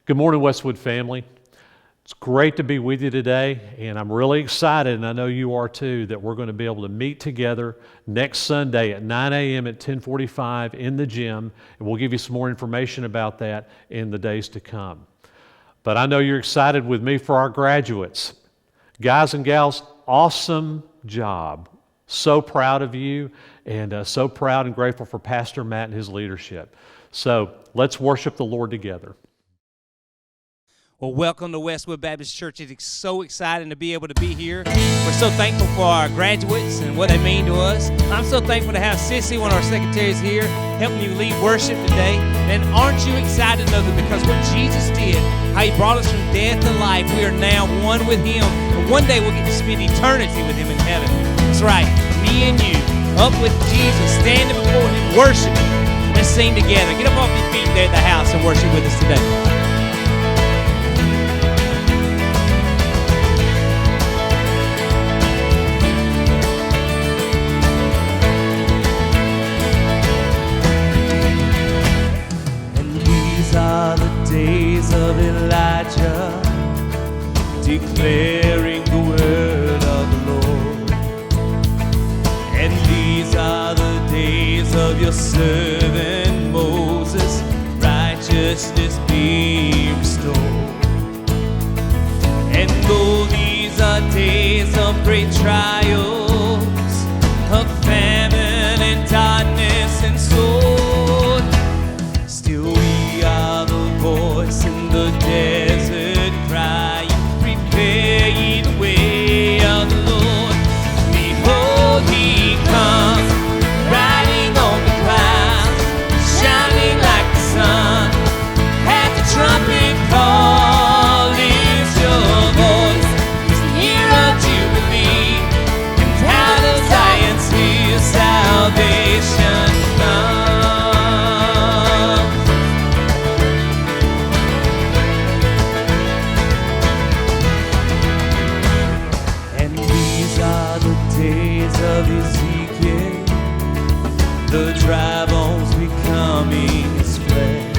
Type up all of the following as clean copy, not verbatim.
Good morning, Westwood family. It's great to be with you today, and I'm really excited, and I know you are too, that we're going to be able to meet together next Sunday at 9 a.m. at 10:45 in the gym, and we'll give you some more information about that in the days to come. But I know you're excited with me for our graduates. Guys and gals, awesome job. So proud of you, and so proud and grateful for Pastor Matt and his leadership. So let's worship the Lord together. Well, welcome to Westwood Baptist Church. It's so exciting to be able to be here. We're so thankful for our graduates and what they mean to us. I'm so thankful to have Sissy, one of our secretaries here, helping you lead worship today. And aren't you excited to know that because what Jesus did, how he brought us from death to life, we are now one with him. And one day we'll get to spend eternity with him in heaven. That's right, me and you, up with Jesus, standing before him, worshiping. Let's sing together. Get up off your feet there at the house and worship with us today. Days of Elijah, declaring the word of the Lord. And these are the days of your servant Moses, righteousness be restored. And though these are days of great trials, of famine and darkness and sword, still we are the voice in the desert crying, prepare ye the way of the Lord. Behold, he comes, riding on the clouds, shining like the sun. At the trumpet call, lift your voice. It's the year of Jubilee, and out of Zion his salvation comes. Of Ezekiel, the dry bones becoming his flesh.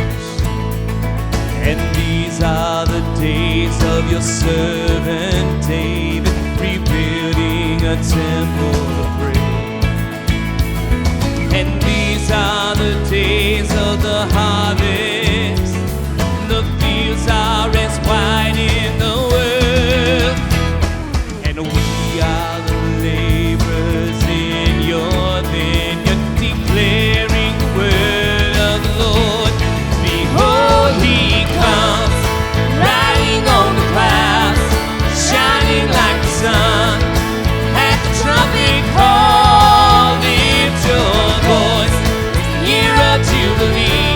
And these are the days of your servant David, rebuilding a temple of praise. And these are the days of the harvest, the fields are as white in the world, and we are the laborers in your vineyard, declaring the word of the Lord. Behold, he comes, riding on the clouds, shining like the sun. At the trumpet call, lift your voice. It's the year of Jubilee,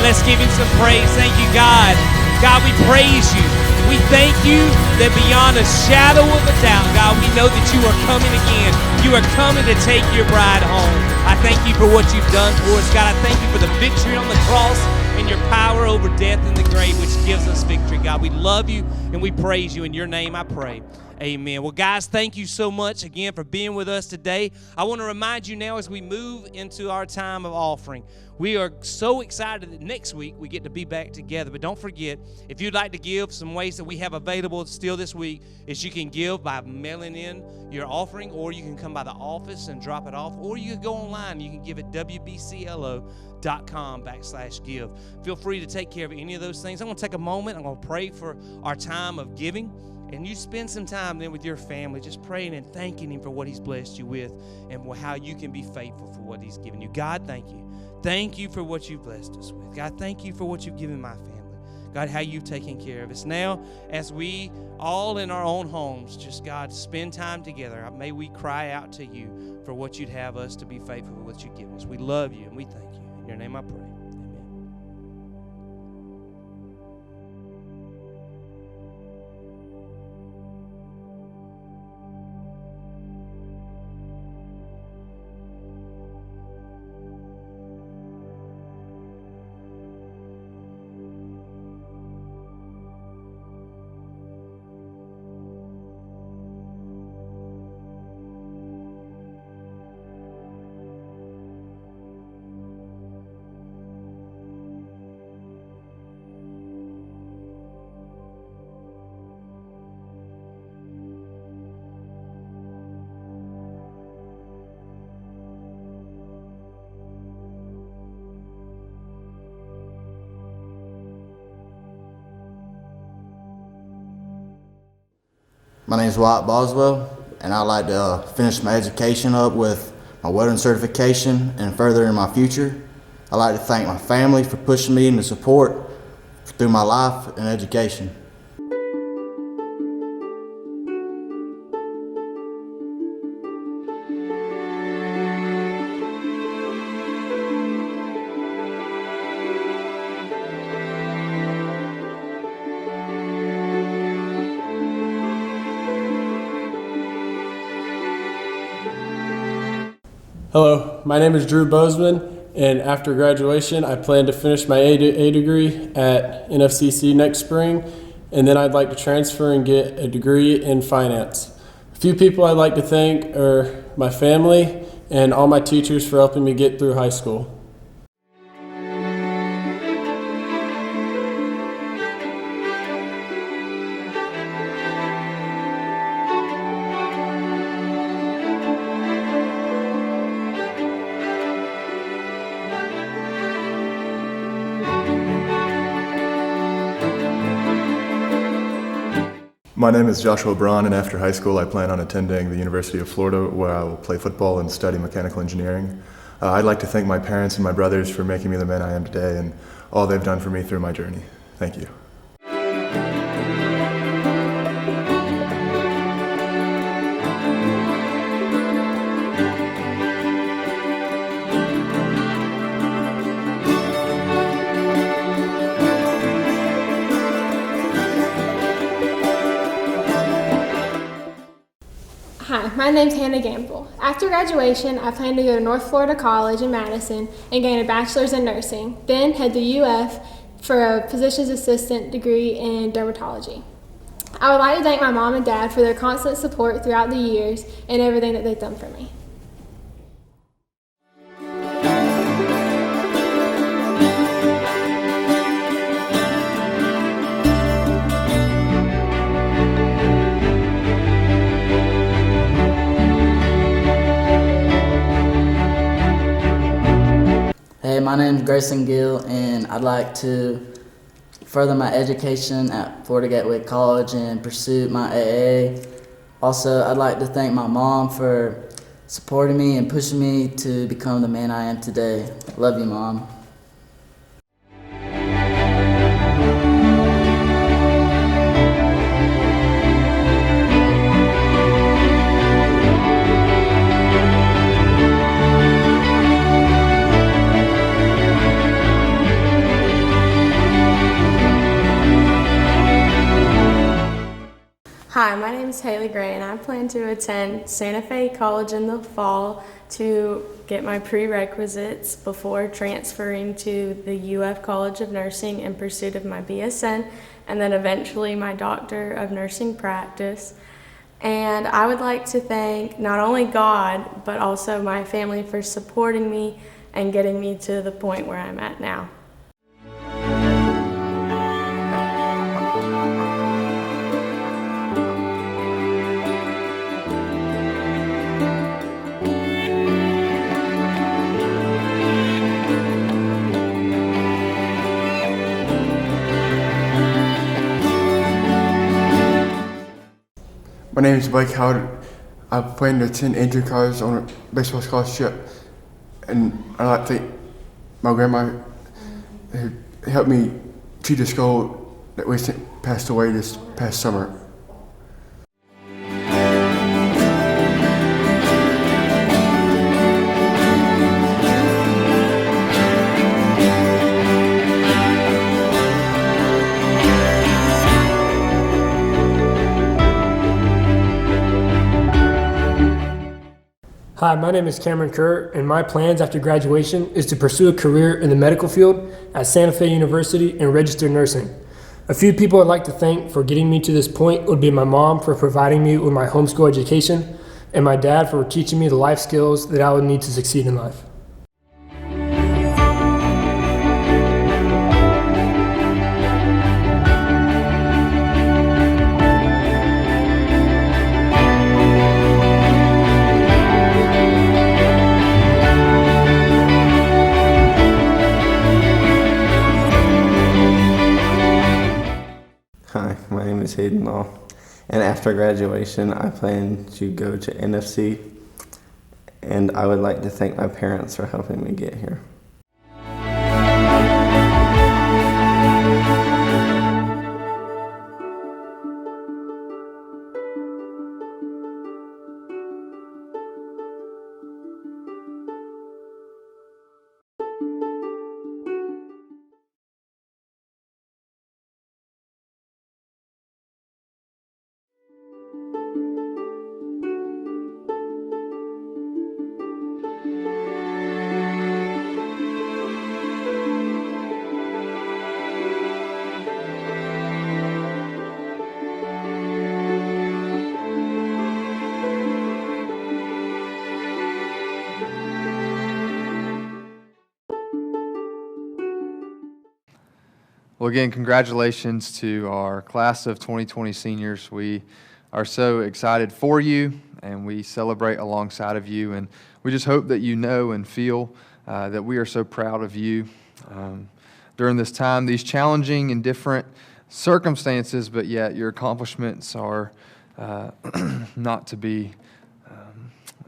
let's give him some praise. Thank you, God. God, we praise you. We thank you that beyond a shadow of a doubt, God, we know that you are coming again. You are coming to take your bride home. I thank you for what you've done for us. God, I thank you for the victory on the cross and your power over death and the grave, which gives us victory. God, we love you and we praise you. In your name I pray. Amen. Well, guys, thank you so much again for being with us today. I want to remind you now as we move into our time of offering, we are so excited that next week we get to be back together. But don't forget, if you'd like to give, some ways that we have available still this week is you can give by mailing in your offering, or you can come by the office and drop it off, or you can go online. You can give at wbclo.com/give. Feel free to take care of any of those things. I'm going to take a moment. I'm going to pray for our time of giving. And you spend some time then with your family just praying and thanking him for what he's blessed you with and how you can be faithful for what he's given you. God, thank you. Thank you for what you've blessed us with. God, thank you for what you've given my family. God, how you've taken care of us. Now, as we all in our own homes, just, God, spend time together, may we cry out to you for what you'd have us to be faithful with what you've given us. We love you and we thank you. In your name I pray. My name is Wyatt Boswell, and I'd like to finish my education up with my welding certification and further in my future. I'd like to thank my family for pushing me and the support through my life and education. Hello, my name is Drew Bozeman, and after graduation, I plan to finish my A degree at NFCC next spring, and then I'd like to transfer and get a degree in finance. A few people I'd like to thank are my family and all my teachers for helping me get through high school. My name is Joshua Braun, and after high school I plan on attending the University of Florida, where I will play football and study mechanical engineering. I'd like to thank my parents and my brothers for making me the man I am today and all they've done for me through my journey. Thank you. Hi, my name's Hannah Gamble. After graduation, I plan to go to North Florida College in Madison and gain a bachelor's in nursing, then head to UF for a physician's assistant degree in dermatology. I would like to thank my mom and dad for their constant support throughout the years and everything that they've done for me. Hey, my name is Grayson Gill, and I'd like to further my education at Florida Gateway College and pursue my AA. Also, I'd like to thank my mom for supporting me and pushing me to become the man I am today. Love you, Mom. is Haley Gray, and I plan to attend Santa Fe College in the fall to get my prerequisites before transferring to the UF College of Nursing in pursuit of my BSN and then eventually my Doctor of Nursing practice. And I would like to thank not only God, but also my family for supporting me and getting me to the point where I'm at now. My name is Blake Howard. I plan to attend Andrew College on a baseball scholarship, and I'd like to thank my grandma who helped me choose a school that passed away this past summer. Hi, my name is Cameron Kerr, and my plans after graduation is to pursue a career in the medical field at Santa Fe University in registered nursing. A few people I'd like to thank for getting me to this point would be my mom for providing me with my homeschool education, and my dad for teaching me the life skills that I would need to succeed in life. Hi, my name is Hayden Law, and after graduation I plan to go to NFC, and I would like to thank my parents for helping me get here. Well, again, congratulations to our class of 2020 seniors. We are so excited for you, and we celebrate alongside of you. And we just hope that you know and feel that we are so proud of you during this time, these challenging and different circumstances, but yet your accomplishments are not to be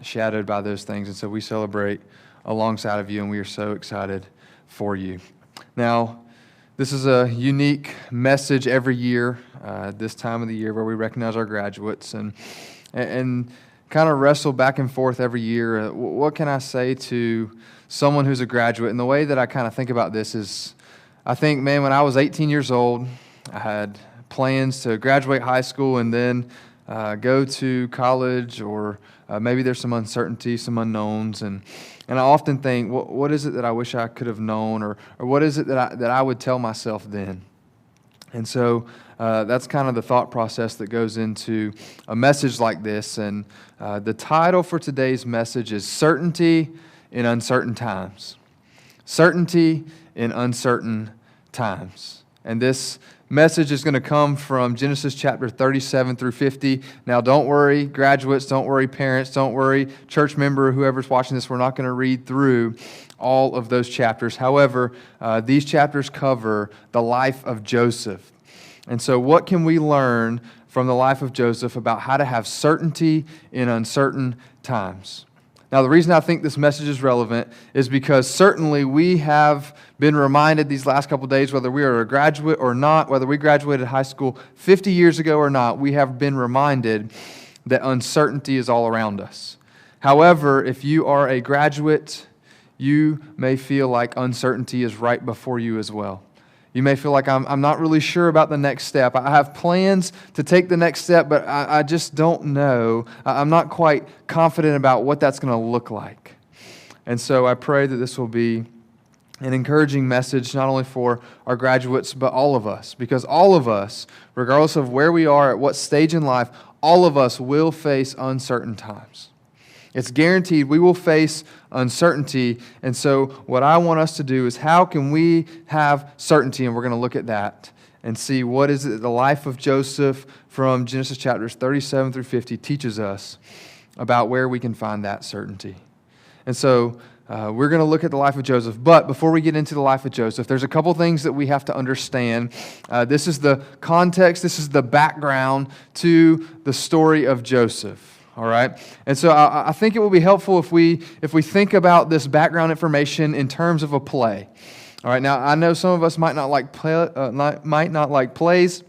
shadowed by those things. And so we celebrate alongside of you, and we are so excited for you. Now, this is a unique message every year, this time of the year, where we recognize our graduates and kind of wrestle back and forth every year. What can I say to someone who's a graduate? And the way that I kind of think about this is, I think, man, when I was 18 years old, I had plans to graduate high school and then go to college, or maybe there's some uncertainty, some unknowns, and I often think, what is it that I wish I could have known, or what is it that I would tell myself then? And so that's kind of the thought process that goes into a message like this. And the title for today's message is Certainty in Uncertain Times. Certainty in Uncertain Times. And this message is going to come from Genesis chapter 37 through 50. Now, don't worry, graduates, don't worry, parents, don't worry, church member, whoever's watching this, we're not going to read through all of those chapters. However, these chapters cover the life of Joseph. And so what can we learn from the life of Joseph about how to have certainty in uncertain times? Now, the reason I think this message is relevant is because certainly we have been reminded these last couple of days, whether we are a graduate or not, whether we graduated high school 50 years ago or not, we have been reminded that uncertainty is all around us. However, if you are a graduate, you may feel like uncertainty is right before you as well. You may feel like I'm not really sure about the next step. I have plans to take the next step, but I just don't know. I'm not quite confident about what that's going to look like. And so I pray that this will be an encouraging message not only for our graduates, but all of us. Because all of us, regardless of where we are, at what stage in life, all of us will face uncertain times. It's guaranteed we will face uncertainty. And so what I want us to do is how can we have certainty? And we're going to look at that and see what is it the life of Joseph from Genesis chapters 37 through 50 teaches us about where we can find that certainty. And so we're going to look at the life of Joseph. But before we get into the life of Joseph, there's a couple things that we have to understand. This is the context, this is the background to the story of Joseph. All right, and so I think it will be helpful if we think about this background information in terms of a play. All right, now I know some of us might not like plays.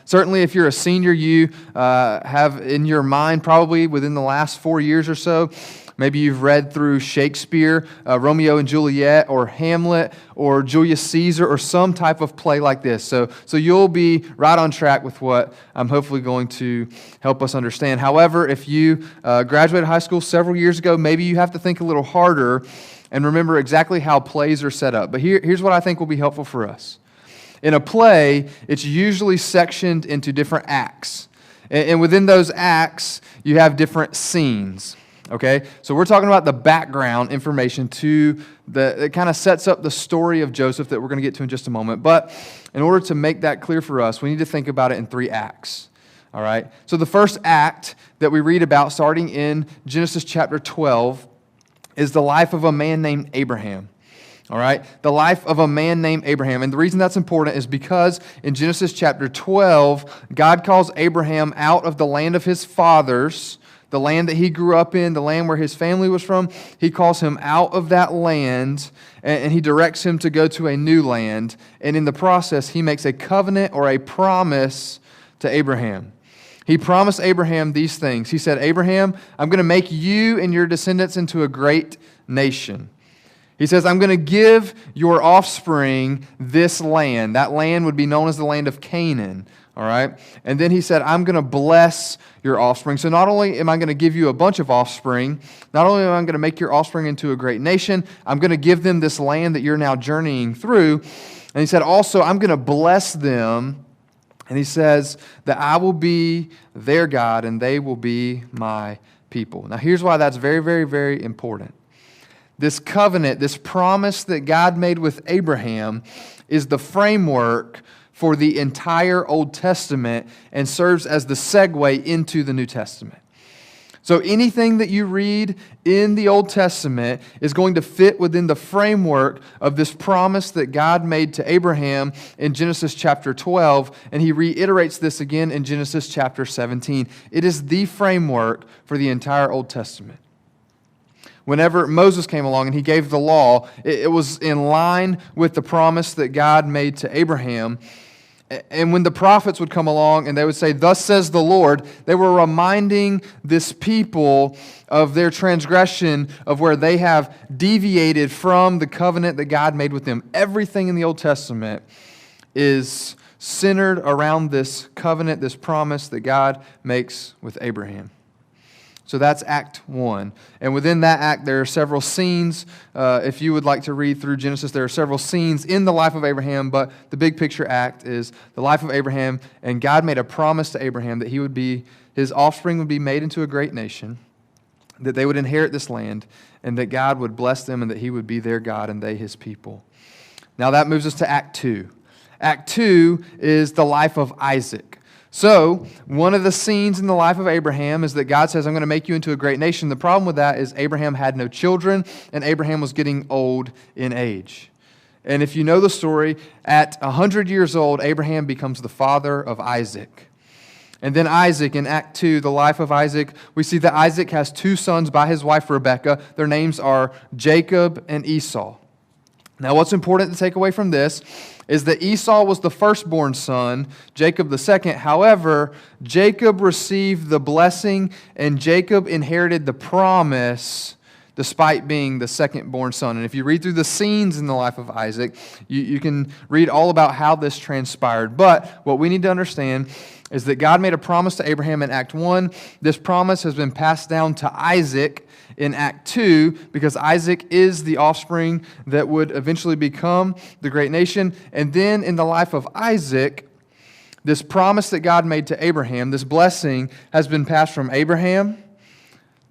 Certainly, if you're a senior, you have in your mind probably within the last 4 years or so. Maybe you've read through Shakespeare, Romeo and Juliet, or Hamlet, or Julius Caesar, or some type of play like this. So you'll be right on track with what I'm hopefully going to help us understand. However, if you graduated high school several years ago, maybe you have to think a little harder and remember exactly how plays are set up. But here's what I think will be helpful for us. In a play, it's usually sectioned into different acts. And within those acts, you have different scenes. Okay, so we're talking about the background information it kind of sets up the story of Joseph that we're going to get to in just a moment. But in order to make that clear for us, we need to think about it in 3 acts. All right, so the first act that we read about starting in Genesis chapter 12 is the life of a man named Abraham. All right, the life of a man named Abraham. And the reason that's important is because in Genesis chapter 12, God calls Abraham out of the land of his fathers, the land that he grew up in, the land where his family was from. He calls him out of that land, and he directs him to go to a new land. And in the process, he makes a covenant or a promise to Abraham. He promised Abraham these things. He said, Abraham, I'm going to make you and your descendants into a great nation. He says, I'm going to give your offspring this land. That land would be known as the land of Canaan. All right? And then he said, I'm going to bless your offspring. So not only am I going to give you a bunch of offspring, not only am I going to make your offspring into a great nation, I'm going to give them this land that you're now journeying through. And he said, also, I'm going to bless them. And he says that I will be their God and they will be my people. Now here's why that's very, very, very important. This covenant, this promise that God made with Abraham is the framework for the entire Old Testament and serves as the segue into the New Testament. So anything that you read in the Old Testament is going to fit within the framework of this promise that God made to Abraham in Genesis chapter 12, and he reiterates this again in Genesis chapter 17. It is the framework for the entire Old Testament. Whenever Moses came along and he gave the law, it was in line with the promise that God made to Abraham. And when the prophets would come along and they would say, thus says the Lord, they were reminding this people of their transgression, of where they have deviated from the covenant that God made with them. Everything in the Old Testament is centered around this covenant, this promise that God makes with Abraham. So that's Act 1. And within that act, there are several scenes. If you would like to read through Genesis, there are several scenes in the life of Abraham, but the big picture act is the life of Abraham, and God made a promise to Abraham that his offspring would be made into a great nation, that they would inherit this land, and that God would bless them, and that he would be their God and they his people. Now that moves us to Act 2. Act 2 is the life of Isaac. So, one of the scenes in the life of Abraham is that God says, I'm going to make you into a great nation. The problem with that is Abraham had no children, and Abraham was getting old in age. And if you know the story, at 100 years old, Abraham becomes the father of Isaac. And then Isaac, in Act 2, the life of Isaac, we see that Isaac has 2 sons by his wife Rebekah. Their names are Jacob and Esau. Now, what's important to take away from this is that Esau was the firstborn son, Jacob the second. However, Jacob received the blessing and Jacob inherited the promise despite being the second-born son. And if you read through the scenes in the life of Isaac, you can read all about how this transpired. But what we need to understand is that God made a promise to Abraham in Act 1. This promise has been passed down to Isaac in Act 2 because Isaac is the offspring that would eventually become the great nation. And then in the life of Isaac, this promise that God made to Abraham, this blessing, has been passed from Abraham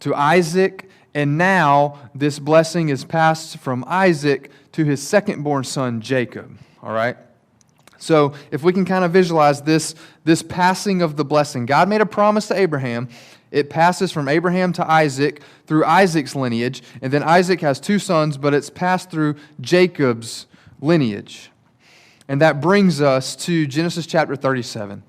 to Isaac, and now this blessing is passed from Isaac to his second-born son, Jacob. All right? So if we can kind of visualize this passing of the blessing, God made a promise to Abraham. It passes from Abraham to Isaac through Isaac's lineage, and then Isaac has two sons, but it's passed through Jacob's lineage. And that brings us to Genesis chapter 37.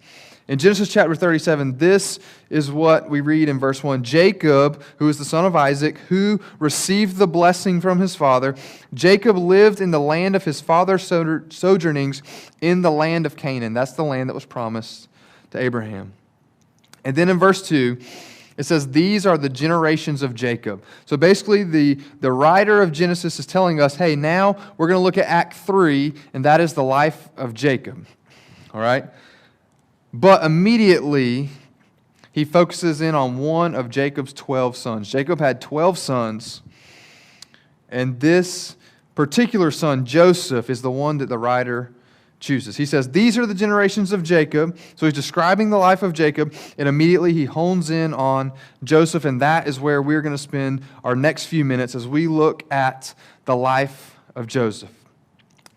In Genesis chapter 37, this is what we read in verse 1. Jacob, who is the son of Isaac, who received the blessing from his father, Jacob lived in the land of his father's sojournings in the land of Canaan. That's the land that was promised to Abraham. And then in verse 2, it says, these are the generations of Jacob. So basically, the writer of Genesis is telling us, hey, now we're going to look at Act 3, and that is the life of Jacob. All right? But immediately, he focuses in on one of Jacob's 12 sons. Jacob had 12 sons, and this particular son, Joseph, is the one that the writer chooses. He says, these are the generations of Jacob. So he's describing the life of Jacob, and immediately he hones in on Joseph, and that is where we're going to spend our next few minutes as we look at the life of Joseph.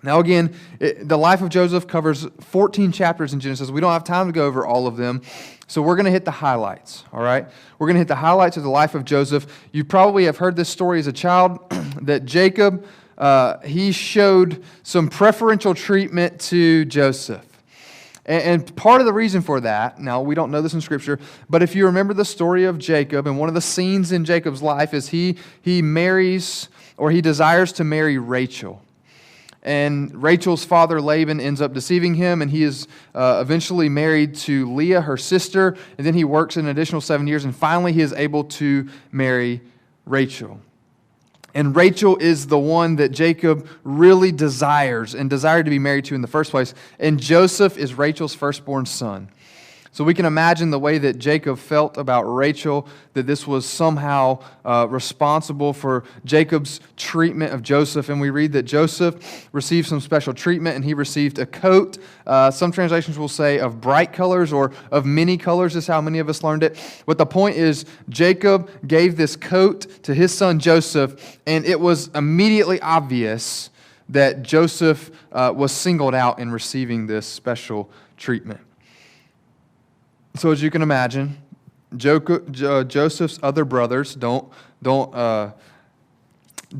Now again, the life of Joseph covers 14 chapters in Genesis. We don't have time to go over all of them, so we're going to hit the highlights, all right? We're going to hit the highlights of the life of Joseph. You probably have heard this story as a child, that Jacob, he showed some preferential treatment to Joseph. And part of the reason for that, now we don't know this in Scripture, but if you remember the story of Jacob, and one of the scenes in Jacob's life is he marries, or he desires to marry Rachel. And Rachel's father, Laban, ends up deceiving him, and he is eventually married to Leah, her sister, and then he works an additional 7 years, and finally he is able to marry Rachel. And Rachel is the one that Jacob really desires and desired to be married to in the first place. And Joseph is Rachel's firstborn son. So we can imagine the way that Jacob felt about Rachel, that this was somehow responsible for Jacob's treatment of Joseph. And we read that Joseph received some special treatment, and he received a coat. Some translations will say of bright colors or of many colors is how many of us learned it. But the point is, Jacob gave this coat to his son Joseph, and it was immediately obvious that Joseph was singled out in receiving this special treatment. So as you can imagine, Joseph's other brothers don't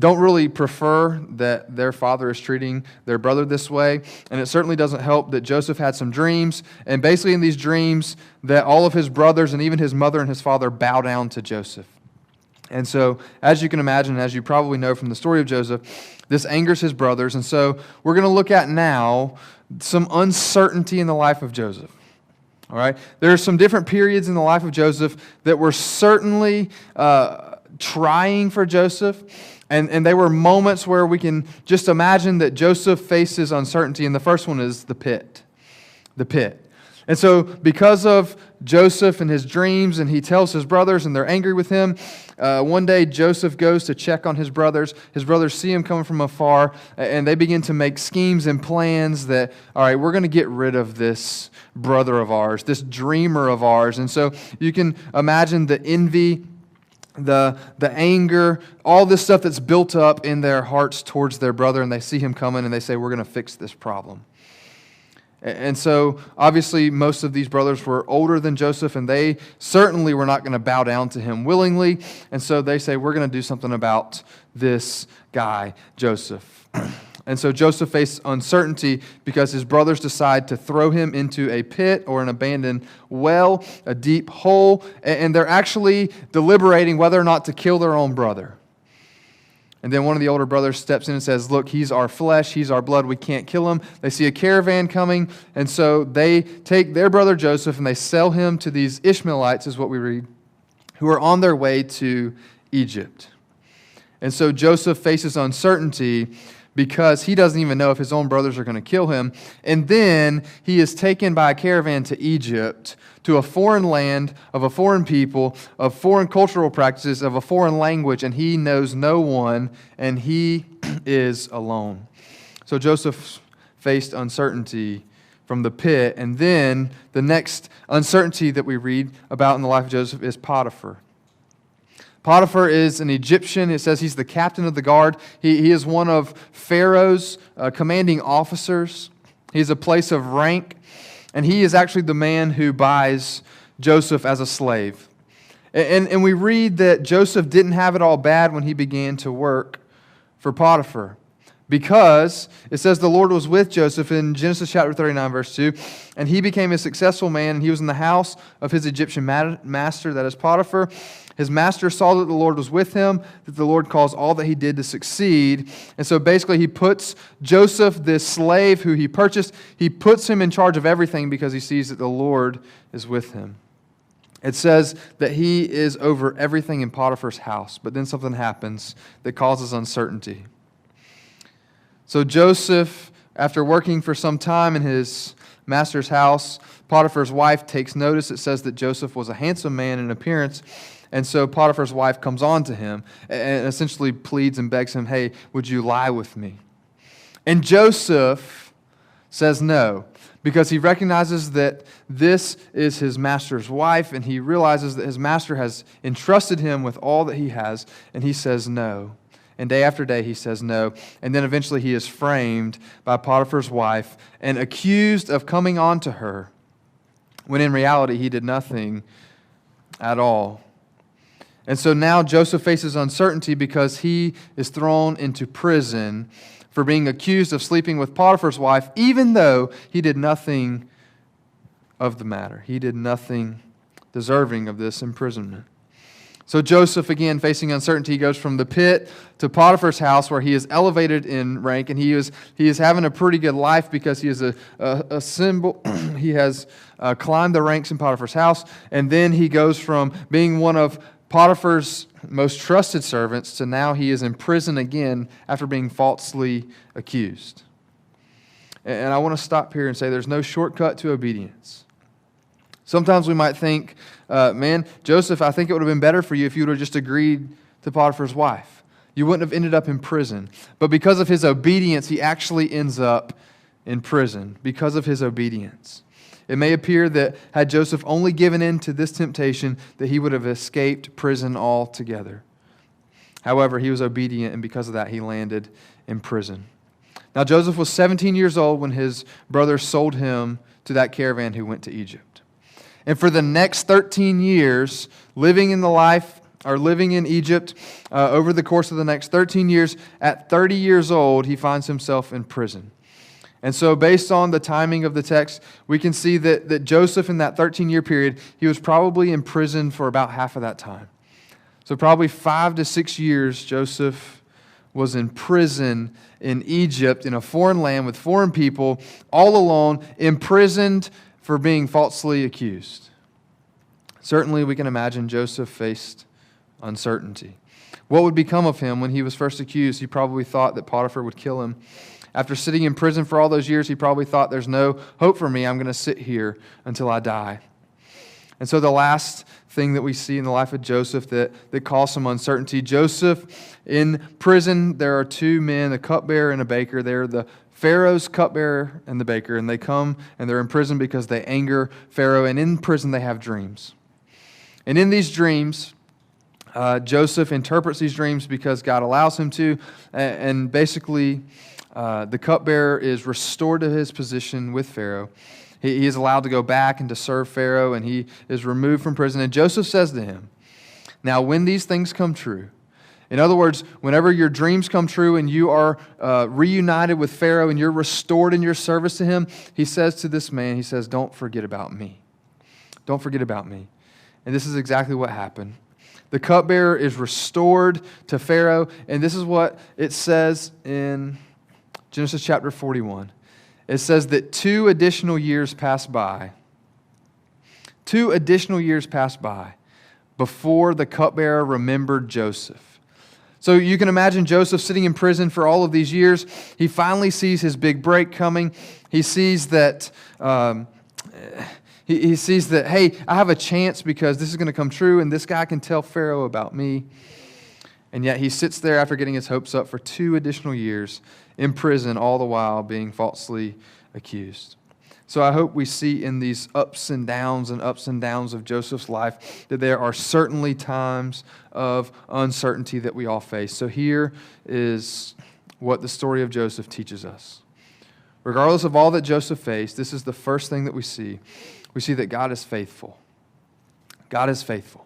really prefer that their father is treating their brother this way. And it certainly doesn't help that Joseph had some dreams. And basically in these dreams, that all of his brothers and even his mother and his father bow down to Joseph. And so, as you can imagine, as you probably know from the story of Joseph, this angers his brothers. And so we're going to look at now some uncertainty in the life of Joseph. All right, there are some different periods in the life of Joseph that were certainly trying for Joseph, and they were moments where we can just imagine that Joseph faces uncertainty, and the first one is the pit. The pit. And so because of Joseph and his dreams, and he tells his brothers, and they're angry with him, one day Joseph goes to check on his brothers. His brothers see him coming from afar, and they begin to make schemes and plans that, all right, we're going to get rid of this brother of ours, this dreamer of ours. And so you can imagine the envy, the anger, all this stuff that's built up in their hearts towards their brother, and they see him coming, and they say, we're going to fix this problem. And so, obviously, most of these brothers were older than Joseph, and they certainly were not going to bow down to him willingly. And so they say, we're going to do something about this guy, Joseph. And so Joseph faced uncertainty because his brothers decide to throw him into a pit or an abandoned well, a deep hole, and they're actually deliberating whether or not to kill their own brother. And then one of the older brothers steps in and says, look, he's our flesh, he's our blood, we can't kill him. They see a caravan coming, and so they take their brother Joseph and they sell him to these Ishmaelites, is what we read, who are on their way to Egypt. And so Joseph faces uncertainty because he doesn't even know if his own brothers are going to kill him. And then he is taken by a caravan to Egypt, to a foreign land, of a foreign people, of foreign cultural practices, of a foreign language, and he knows no one, and he is alone. So Joseph faced uncertainty from the pit, and then the next uncertainty that we read about in the life of Joseph is Potiphar. Potiphar is an Egyptian. It says he's the captain of the guard. He is one of Pharaoh's commanding officers. He's a place of rank, and he is actually the man who buys Joseph as a slave. And we read that Joseph didn't have it all bad when he began to work for Potiphar, because it says the Lord was with Joseph in Genesis chapter 39, verse 2, and he became a successful man, and he was in the house of his Egyptian master, that is Potiphar. His master saw that the Lord was with him, that the Lord caused all that he did to succeed. And so basically he puts Joseph, this slave who he purchased, he puts him in charge of everything because he sees that the Lord is with him. It says that he is over everything in Potiphar's house, but then something happens that causes uncertainty. So Joseph, after working for some time in his master's house, Potiphar's wife takes notice. It says that Joseph was a handsome man in appearance, and so Potiphar's wife comes on to him and essentially pleads and begs him, hey, would you lie with me? And Joseph says no, because he recognizes that this is his master's wife, and he realizes that his master has entrusted him with all that he has, and he says no. And day after day he says no. And then eventually he is framed by Potiphar's wife and accused of coming on to her, when in reality he did nothing at all. And so now Joseph faces uncertainty because he is thrown into prison for being accused of sleeping with Potiphar's wife, even though he did nothing of the matter. He did nothing deserving of this imprisonment. So Joseph, again, facing uncertainty, goes from the pit to Potiphar's house, where he is elevated in rank, and he is having a pretty good life because he is a symbol. He has climbed the ranks in Potiphar's house, and then he goes from being one of Potiphar's most trusted servants to now he is in prison again after being falsely accused. And I want to stop here and say there's no shortcut to obedience. Sometimes we might think, man, Joseph, I think it would have been better for you if you would have just agreed to Potiphar's wife. You wouldn't have ended up in prison. But because of his obedience, he actually ends up in prison because of his obedience. It may appear that had Joseph only given in to this temptation, that he would have escaped prison altogether. However, he was obedient, and because of that, he landed in prison. Now, Joseph was 17 years old when his brothers sold him to that caravan who went to Egypt. And for the next 13 years, living in Egypt, over the course of the next 13 years, at 30 years old, he finds himself in prison. And so based on the timing of the text, we can see that Joseph, in that 13-year period, he was probably in prison for about half of that time. So probably 5 to 6 years, Joseph was in prison in Egypt, in a foreign land with foreign people, all alone, imprisoned for being falsely accused. Certainly, we can imagine Joseph faced uncertainty. What would become of him when he was first accused? He probably thought that Potiphar would kill him. After sitting in prison for all those years, he probably thought, there's no hope for me. I'm going to sit here until I die. And so the last thing that we see in the life of Joseph that caused some uncertainty, Joseph in prison, there are two men, a cupbearer and a baker. They're the Pharaoh's cupbearer and the baker, and they come and they're in prison because they anger Pharaoh, and in prison they have dreams. And in these dreams, Joseph interprets these dreams because God allows him to, and basically the cupbearer is restored to his position with Pharaoh. He is allowed to go back and to serve Pharaoh, and he is removed from prison. And Joseph says to him, now when these things come true, in other words, whenever your dreams come true and you are reunited with Pharaoh and you're restored in your service to him, he says to this man, he says, don't forget about me. Don't forget about me. And this is exactly what happened. The cupbearer is restored to Pharaoh, and this is what it says in Genesis chapter 41. It says that 2 additional years passed by. 2 additional years passed by before the cupbearer remembered Joseph. So you can imagine Joseph sitting in prison for all of these years. He finally sees his big break coming. He sees that, he sees that, hey, I have a chance because this is going to come true, and this guy can tell Pharaoh about me. And yet he sits there after getting his hopes up for 2 additional years in prison, all the while being falsely accused. So I hope we see in these ups and downs of Joseph's life that there are certainly times of uncertainty that we all face. So here is what the story of Joseph teaches us. Regardless of all that Joseph faced, this is the first thing that we see. We see that God is faithful. God is faithful.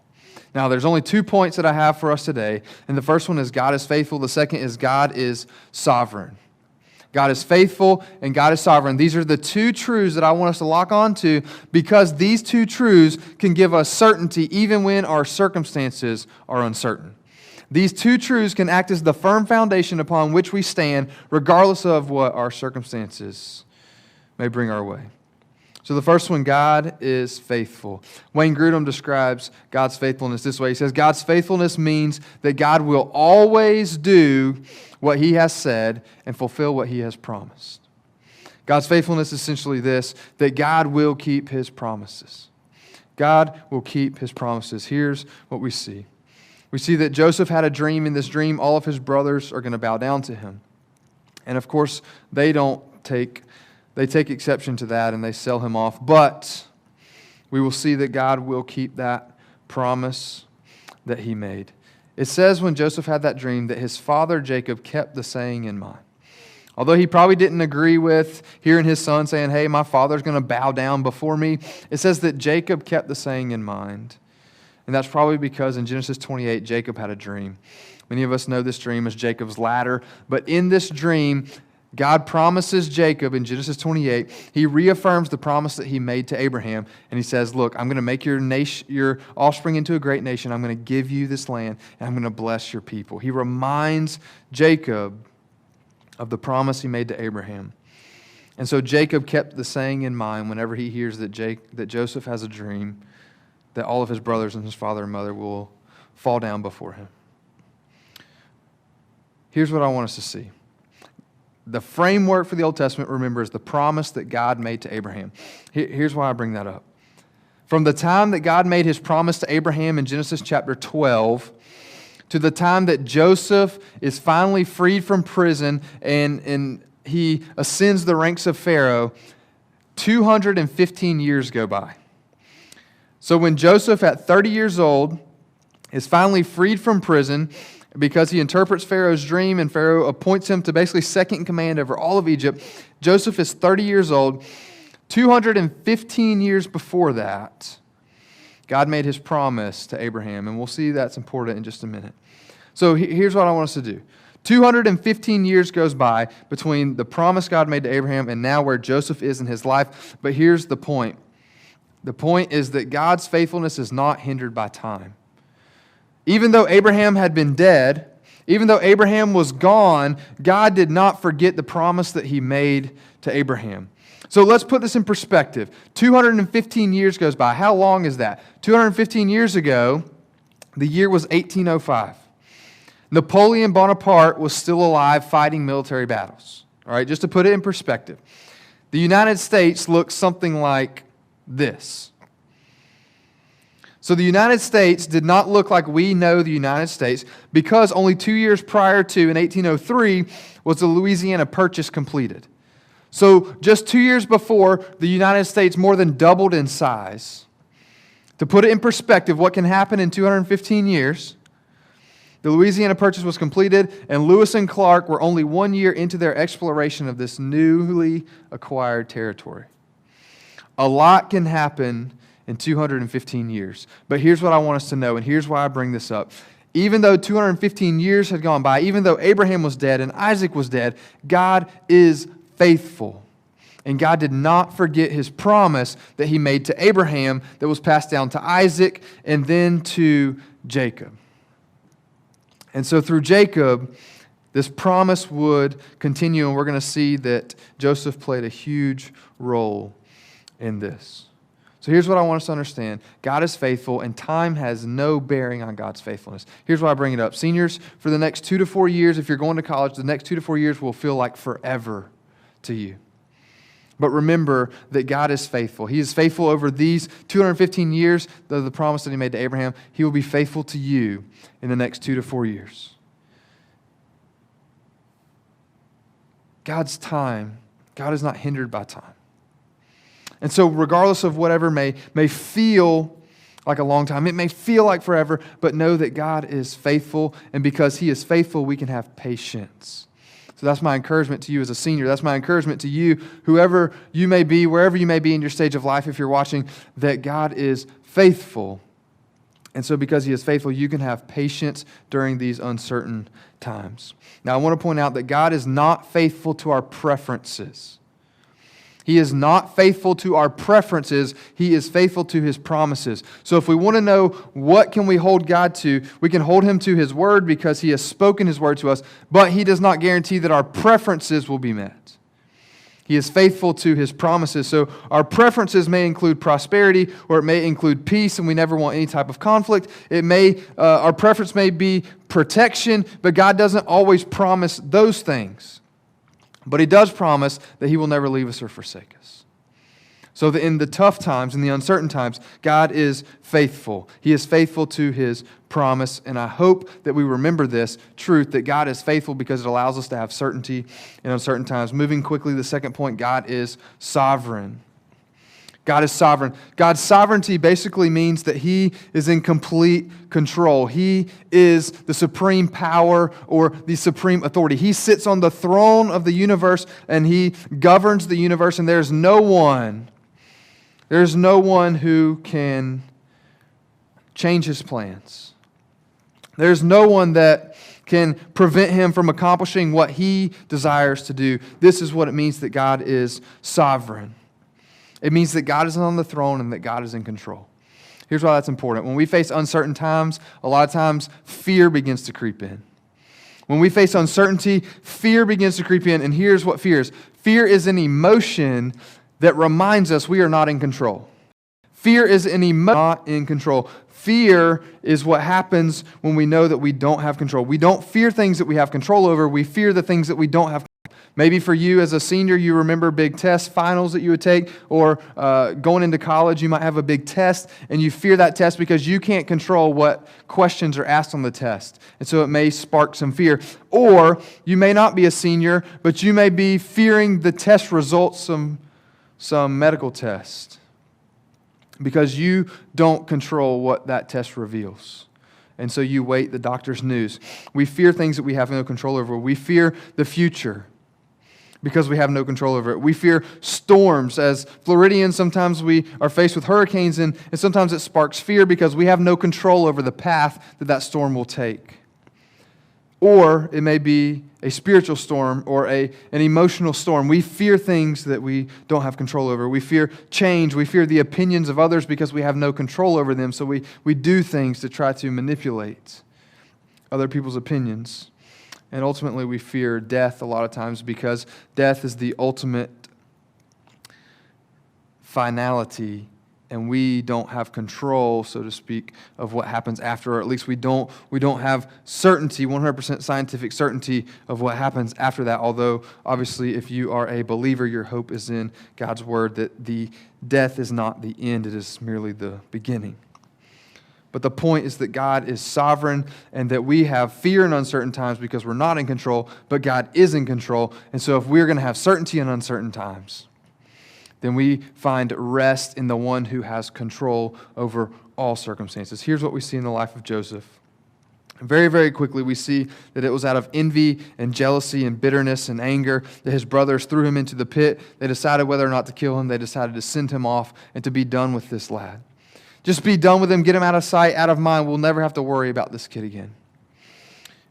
Now, there's only 2 points that I have for us today, and the first one is God is faithful. The second is God is sovereign. God is faithful and God is sovereign. These are the 2 truths that I want us to lock on to, because these 2 truths can give us certainty even when our circumstances are uncertain. These 2 truths can act as the firm foundation upon which we stand, regardless of what our circumstances may bring our way. So the first one, God is faithful. Wayne Grudem describes God's faithfulness this way. He says, God's faithfulness means that God will always do what He has said and fulfill what He has promised. God's faithfulness is essentially this, that God will keep His promises. God will keep His promises. Here's what we see. We see that Joseph had a dream. In this dream, all of his brothers are going to bow down to him. And of course, they take exception to that and they sell him off. But we will see that God will keep that promise that He made. It says when Joseph had that dream that his father Jacob kept the saying in mind. Although he probably didn't agree with hearing his son saying, hey, my father's going to bow down before me, it says that Jacob kept the saying in mind. And that's probably because in Genesis 28, Jacob had a dream. Many of us know this dream as Jacob's ladder. But in this dream, God promises Jacob in Genesis 28, He reaffirms the promise that He made to Abraham. And He says, look, I'm going to make your offspring into a great nation. I'm going to give you this land, and I'm going to bless your people. He reminds Jacob of the promise He made to Abraham. And so Jacob kept the saying in mind whenever he hears that Joseph has a dream, that all of his brothers and his father and mother will fall down before him. Here's what I want us to see. The framework for the Old Testament, remember, is the promise that God made to Abraham. Here's why I bring that up. From the time that God made His promise to Abraham in Genesis chapter 12 to the time that Joseph is finally freed from prison and he ascends the ranks of Pharaoh, 215 years go by. So when Joseph, at 30 years old, is finally freed from prison, because he interprets Pharaoh's dream and Pharaoh appoints him to basically second in command over all of Egypt. Joseph is 30 years old. 215 years before that, God made His promise to Abraham, and we'll see that's important in just a minute. So here's what I want us to do. 215 years goes by between the promise God made to Abraham and now where Joseph is in his life. But here's the point. The point is that God's faithfulness is not hindered by time. Even though Abraham had been dead, even though Abraham was gone, God did not forget the promise that He made to Abraham. So let's put this in perspective. 215 years goes by. How long is that? 215 years ago, the year was 1805. Napoleon Bonaparte was still alive fighting military battles. All right, just to put it in perspective. The United States looks something like this. So the United States did not look like we know the United States because only 2 years prior to, in 1803, was the Louisiana Purchase completed. So just 2 years before, the United States more than doubled in size. To put it in perspective, what can happen in 215 years? The Louisiana Purchase was completed, and Lewis and Clark were only 1 year into their exploration of this newly acquired territory. A lot can happen in 215 years. But here's what I want us to know, and here's why I bring this up. Even though 215 years had gone by, even though Abraham was dead and Isaac was dead, God is faithful. And God did not forget His promise that He made to Abraham that was passed down to Isaac and then to Jacob. And so through Jacob, this promise would continue, and we're going to see that Joseph played a huge role in this. So here's what I want us to understand. God is faithful, and time has no bearing on God's faithfulness. Here's why I bring it up. Seniors, for the next 2 to 4 years, if you're going to college, the next 2 to 4 years will feel like forever to you. But remember that God is faithful. He is faithful over these 215 years, the promise that He made to Abraham. He will be faithful to you in the next 2 to 4 years. God's time, God is not hindered by time. And so regardless of whatever may feel like a long time, it may feel like forever, but know that God is faithful, and because He is faithful, we can have patience. So that's my encouragement to you as a senior. That's my encouragement to you, whoever you may be, wherever you may be in your stage of life, if you're watching, that God is faithful. And so because He is faithful, you can have patience during these uncertain times. Now, I want to point out that God is not faithful to our preferences. He is not faithful to our preferences. He is faithful to His promises. So if we want to know what can we hold God to, we can hold Him to His word because He has spoken His word to us, but He does not guarantee that our preferences will be met. He is faithful to His promises. So our preferences may include prosperity, or it may include peace, and we never want any type of conflict. Our preference may be protection, but God doesn't always promise those things. But He does promise that He will never leave us or forsake us. So that in the tough times, in the uncertain times, God is faithful. He is faithful to His promise. And I hope that we remember this truth, that God is faithful because it allows us to have certainty in uncertain times. Moving quickly, the second point, God is sovereign. God is sovereign. God's sovereignty basically means that He is in complete control. He is the supreme power or the supreme authority. He sits on the throne of the universe and He governs the universe, and there's no one who can change His plans. There's no one that can prevent Him from accomplishing what He desires to do. This is what it means that God is sovereign. It means that God is on the throne and that God is in control. Here's why that's important. When we face uncertain times, a lot of times fear begins to creep in. When we face uncertainty, fear begins to creep in, and here's what fear is. Fear is an emotion that reminds us we are not in control. Fear is an emotion not in control. Fear is what happens when we know that we don't have control. We don't fear things that we have control over. We fear the things that we don't have control. Maybe for you as a senior, you remember big test finals that you would take, or going into college, you might have a big test, and you fear that test because you can't control what questions are asked on the test. And so it may spark some fear. Or you may not be a senior, but you may be fearing the test results, some medical test, because you don't control what that test reveals. And so you wait the doctor's news. We fear things that we have no control over. We fear the future because we have no control over it. We fear storms. As Floridians, sometimes we are faced with hurricanes, and sometimes it sparks fear because we have no control over the path that storm will take. Or it may be a spiritual storm or an emotional storm. We fear things that we don't have control over. We fear change. We fear the opinions of others because we have no control over them. So we do things to try to manipulate other people's opinions. And ultimately, we fear death a lot of times because death is the ultimate finality, and we don't have control, so to speak, of what happens after, or at least we don't have certainty, 100% scientific certainty of what happens after that. Although, obviously, if you are a believer, your hope is in God's word that the death is not the end, it is merely the beginning. But the point is that God is sovereign and that we have fear in uncertain times because we're not in control, but God is in control. And so if we're going to have certainty in uncertain times, then we find rest in the one who has control over all circumstances. Here's what we see in the life of Joseph. Very, very quickly, we see that it was out of envy and jealousy and bitterness and anger that his brothers threw him into the pit. They decided whether or not to kill him. They decided to send him off and to be done with this lad. Just be done with him, get him out of sight, out of mind. We'll never have to worry about this kid again.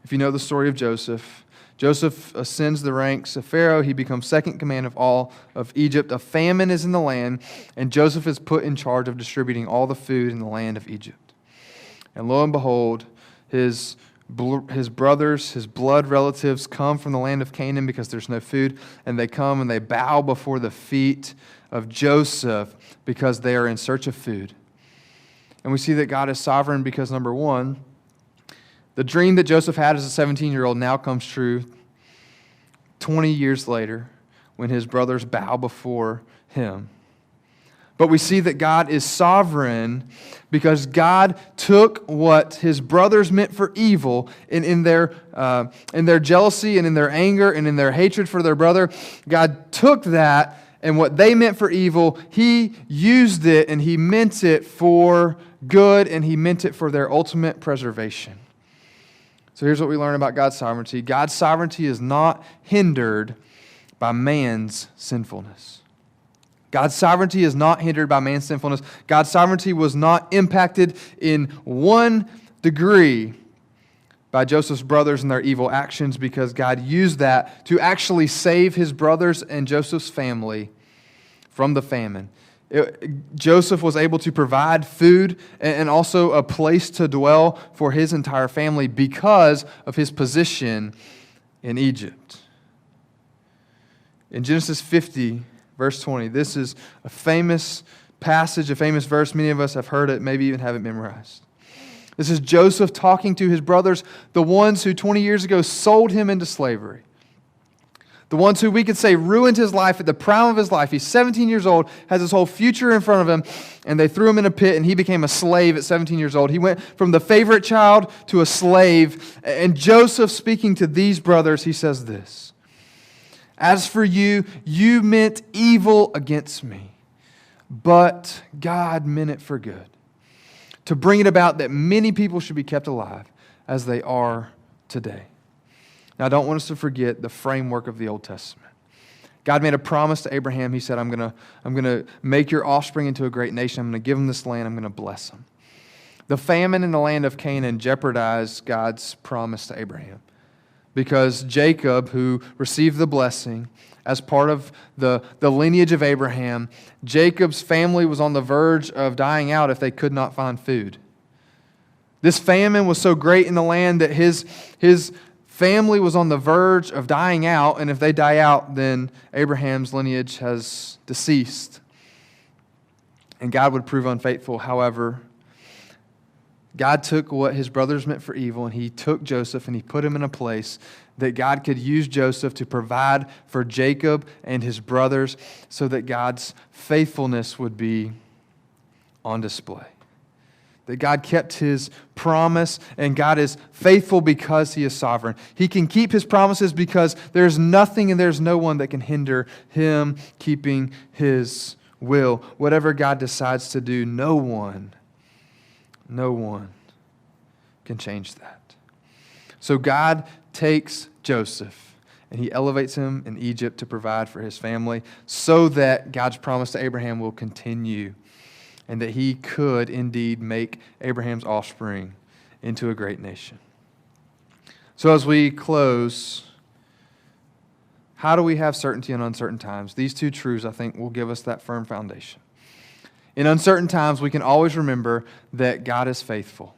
If you know the story of Joseph, Joseph ascends the ranks of Pharaoh. He becomes second in command of all of Egypt. A famine is in the land, and Joseph is put in charge of distributing all the food in the land of Egypt. And lo and behold, his his brothers, his blood relatives come from the land of Canaan because there's no food, and they come and they bow before the feet of Joseph because they are in search of food. And we see that God is sovereign because, number one, the dream that Joseph had as a 17-year-old now comes true 20 years later when his brothers bow before him. But we see that God is sovereign because God took what his brothers meant for evil, and in their jealousy and in their anger and in their hatred for their brother, God took that, and what they meant for evil, he used it and he meant it for good, and he meant it for their ultimate preservation. So here's what we learn about God's sovereignty. God's sovereignty is not hindered by man's sinfulness. God's sovereignty is not hindered by man's sinfulness. God's sovereignty was not impacted in 1 degree by Joseph's brothers and their evil actions, because God used that to actually save his brothers and Joseph's family from the famine. Joseph was able to provide food and also a place to dwell for his entire family because of his position in Egypt. In Genesis 50, verse 20, this is a famous passage, a famous verse. Many of us have heard it, maybe even have it memorized. This is Joseph talking to his brothers, the ones who 20 years ago sold him into slavery. The ones who we could say ruined his life at the prime of his life. He's 17 years old, has his whole future in front of him, and they threw him in a pit, and he became a slave at 17 years old. He went from the favorite child to a slave. And Joseph, speaking to these brothers, he says this: "As for you, you meant evil against me, but God meant it for good, to bring it about that many people should be kept alive as they are today." Now, I don't want us to forget the framework of the Old Testament. God made a promise to Abraham. He said, I'm going to make your offspring into a great nation. I'm going to give them this land. I'm going to bless them. The famine in the land of Canaan jeopardized God's promise to Abraham, because Jacob, who received the blessing as part of the lineage of Abraham, Jacob's family was on the verge of dying out if they could not find food. This famine was so great in the land that his family was on the verge of dying out, and if they die out, then Abraham's lineage has deceased, and God would prove unfaithful. However, God took what his brothers meant for evil, and he took Joseph and he put him in a place that God could use Joseph to provide for Jacob and his brothers so that God's faithfulness would be on display. That God kept his promise, and God is faithful because he is sovereign. He can keep his promises because there's nothing and there's no one that can hinder him keeping his will. Whatever God decides to do, no one can change that. So God takes Joseph and he elevates him in Egypt to provide for his family so that God's promise to Abraham will continue, and that he could indeed make Abraham's offspring into a great nation. So as we close, how do we have certainty in uncertain times? These two truths, I think, will give us that firm foundation. In uncertain times, we can always remember that God is faithful.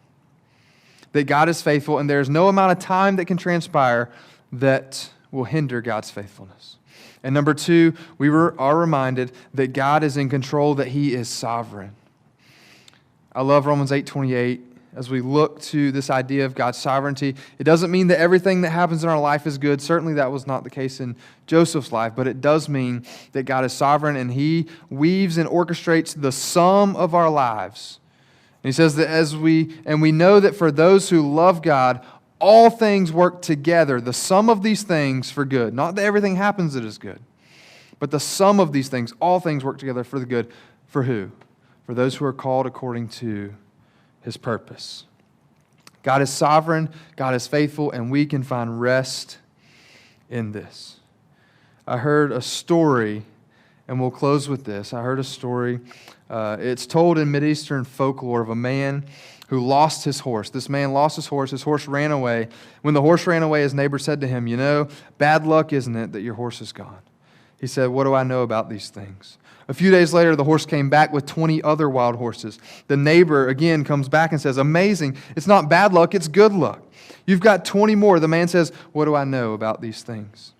That God is faithful, and there's no amount of time that can transpire that will hinder God's faithfulness. And number two, we are reminded that God is in control, that he is sovereign. I love Romans 8:28. As we look to this idea of God's sovereignty, it doesn't mean that everything that happens in our life is good. Certainly that was not the case in Joseph's life, but it does mean that God is sovereign and he weaves and orchestrates the sum of our lives. And he says that we know that for those who love God, all things work together, the sum of these things for good. Not that everything happens that is good, but the sum of these things, all things work together for the good. For who? For those who are called according to his purpose. God is sovereign, God is faithful, and we can find rest in this. I heard a story, and we'll close with this. I heard a story. It's told in Mideastern folklore of a man who lost his horse. This man lost his horse ran away. When the horse ran away, his neighbor said to him, "You know, bad luck, isn't it, that your horse is gone?" He said, "What do I know about these things?" A few days later, the horse came back with 20 other wild horses. The neighbor again comes back and says, "Amazing. It's not bad luck, it's good luck. You've got 20 more." The man says, "What do I know about these things?"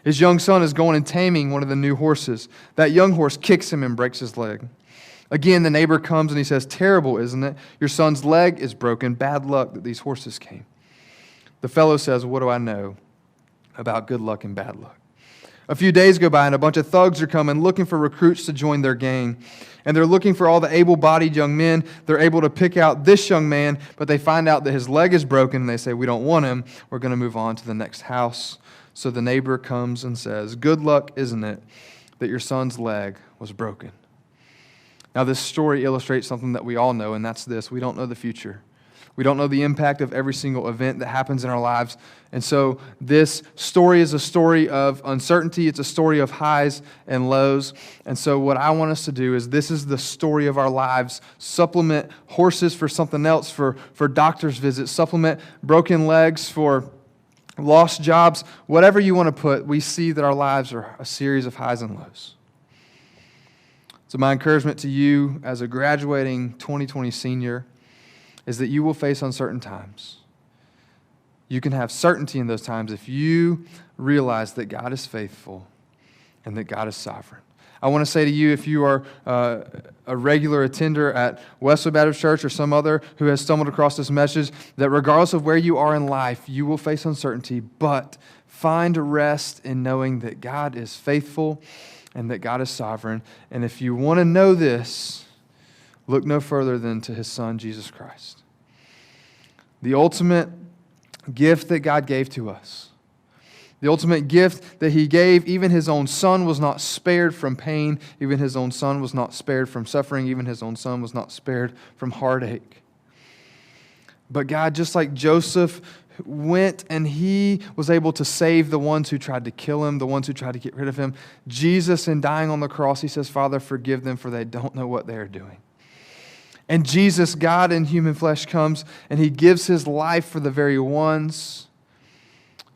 His young son is going and taming one of the new horses. That young horse kicks him and breaks his leg. Again, the neighbor comes and he says, "Terrible, isn't it? Your son's leg is broken. Bad luck that these horses came." The fellow says, "What do I know about good luck and bad luck?" A few days go by and a bunch of thugs are coming looking for recruits to join their gang. And they're looking for all the able-bodied young men. They're able to pick out this young man, but they find out that his leg is broken and they say, "We don't want him. We're going to move on to the next house." So the neighbor comes and says, "Good luck, isn't it, that your son's leg was broken?" Now this story illustrates something that we all know, and that's this: we don't know the future. We don't know the impact of every single event that happens in our lives. And so this story is a story of uncertainty. It's a story of highs and lows. And so what I want us to do is, this is the story of our lives. Supplement horses for something else, for doctor's visits. Supplement broken legs for lost jobs. Whatever you want to put, we see that our lives are a series of highs and lows. So my encouragement to you as a graduating 2020 senior is that you will face uncertain times. You can have certainty in those times if you realize that God is faithful and that God is sovereign. I want to say to you, if you are a regular attender at Westwood Baptist Church or some other who has stumbled across this message, that regardless of where you are in life, you will face uncertainty, but find rest in knowing that God is faithful and that God is sovereign. And if you want to know this, look no further than to His Son, Jesus Christ. The ultimate gift that God gave to us. The ultimate gift that He gave, even His own Son was not spared from pain. Even His own Son was not spared from suffering. Even His own Son was not spared from heartache. But God, just like Joseph went and he was able to save the ones who tried to kill him, the ones who tried to get rid of him, Jesus, in dying on the cross, He says, "Father, forgive them, for they don't know what they are doing." And Jesus, God in human flesh, comes and He gives His life for the very ones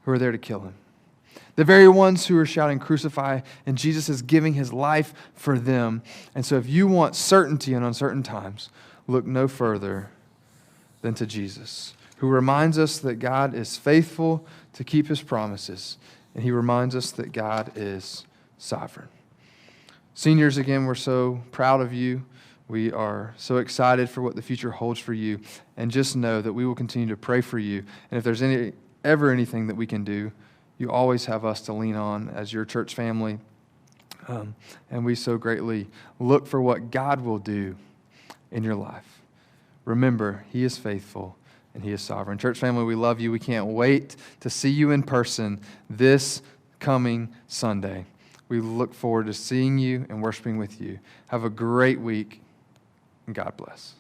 who are there to kill Him. The very ones who are shouting, "Crucify," and Jesus is giving His life for them. And so if you want certainty in uncertain times, look no further than to Jesus, who reminds us that God is faithful to keep His promises, and He reminds us that God is sovereign. Seniors, again, we're so proud of you. We are so excited for what the future holds for you. And just know that we will continue to pray for you. And if there's ever anything that we can do, you always have us to lean on as your church family. And we so greatly look for what God will do in your life. Remember, He is faithful and He is sovereign. Church family, we love you. We can't wait to see you in person this coming Sunday. We look forward to seeing you and worshiping with you. Have a great week, and God bless.